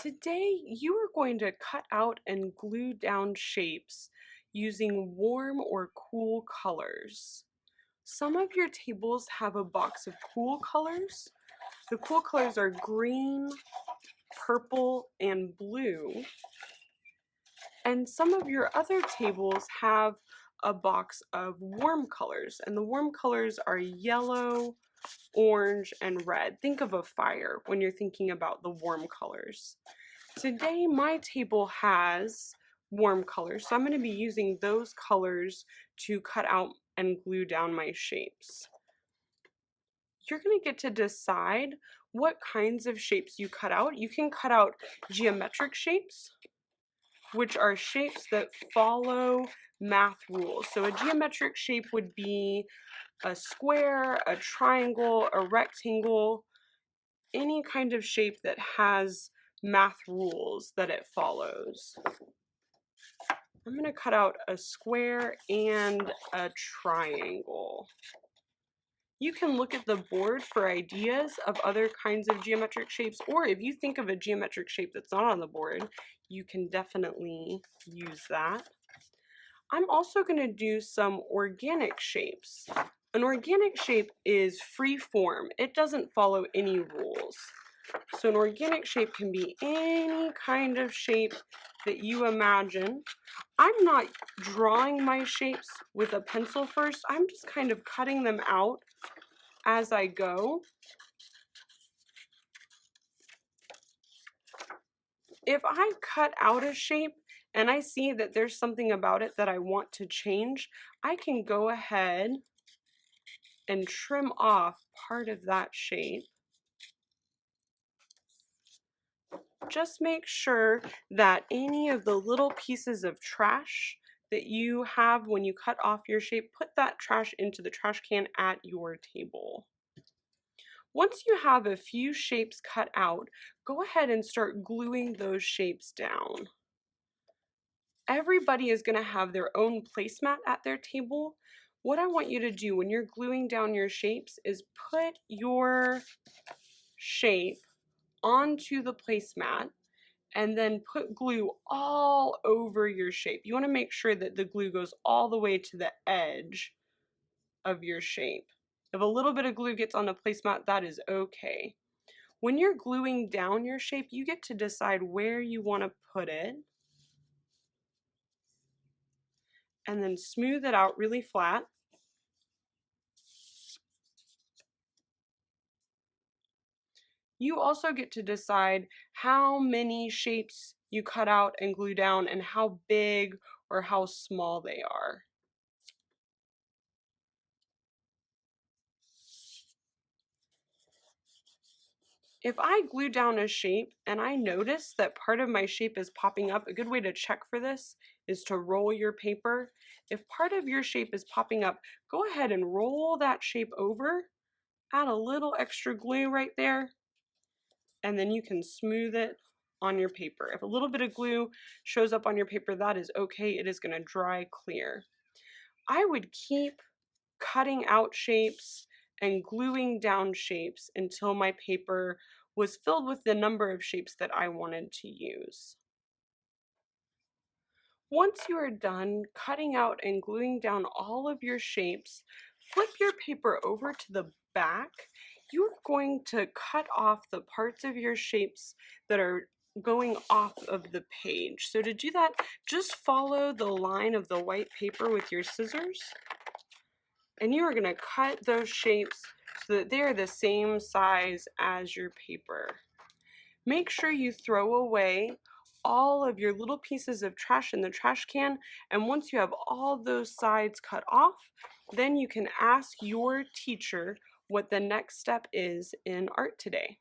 Today, you are going to cut out and glue down shapes using warm or cool colors. Some of your tables have a box of cool colors. The cool colors are green, purple, and blue. And some of your other tables have a box of warm colors, and the warm colors are yellow, orange, and red. Think of a fire when you're thinking about the warm colors. Today my table has warm colors, so I'm going to be using those colors to cut out and glue down my shapes. You're going to get to decide what kinds of shapes you cut out. You can cut out geometric shapes, which are shapes that follow math rules. So a geometric shape would be a square, a triangle, a rectangle, any kind of shape that has math rules that it follows. I'm going to cut out a square and a triangle. You can look at the board for ideas of other kinds of geometric shapes, or if you think of a geometric shape that's not on the board, you can definitely use that. I'm also going to do some organic shapes. An organic shape is free form. It doesn't follow any rules. So an organic shape can be any kind of shape that you imagine. I'm not drawing my shapes with a pencil first. I'm just kind of cutting them out as I go. If I cut out a shape and I see that there's something about it that I want to change, I can go ahead and trim off part of that shape. Just make sure that any of the little pieces of trash that you have when you cut off your shape, put that trash into the trash can at your table. Once you have a few shapes cut out, go ahead and start gluing those shapes down. Everybody is going to have their own placemat at their table. What I want you to do when you're gluing down your shapes is put your shape onto the placemat and then put glue all over your shape. You want to make sure that the glue goes all the way to the edge of your shape. If a little bit of glue gets on the placemat, that is okay. When you're gluing down your shape, you get to decide where you want to put it. And then smooth it out really flat. You also get to decide how many shapes you cut out and glue down and how big or how small they are. If I glue down a shape and I notice that part of my shape is popping up, a good way to check for this is to roll your paper. If part of your shape is popping up, go ahead and roll that shape over, add a little extra glue right there, and then you can smooth it on your paper. If a little bit of glue shows up on your paper, that is okay. It is going to dry clear. I would keep cutting out shapes and gluing down shapes until my paper was filled with the number of shapes that I wanted to use. Once you are done cutting out and gluing down all of your shapes, flip your paper over to the back. You're going to cut off the parts of your shapes that are going off of the page. So to do that, just follow the line of the white paper with your scissors. And you are going to cut those shapes so that they are the same size as your paper. Make sure you throw away all of your little pieces of trash in the trash can, and once you have all those sides cut off, then you can ask your teacher what the next step is in art today.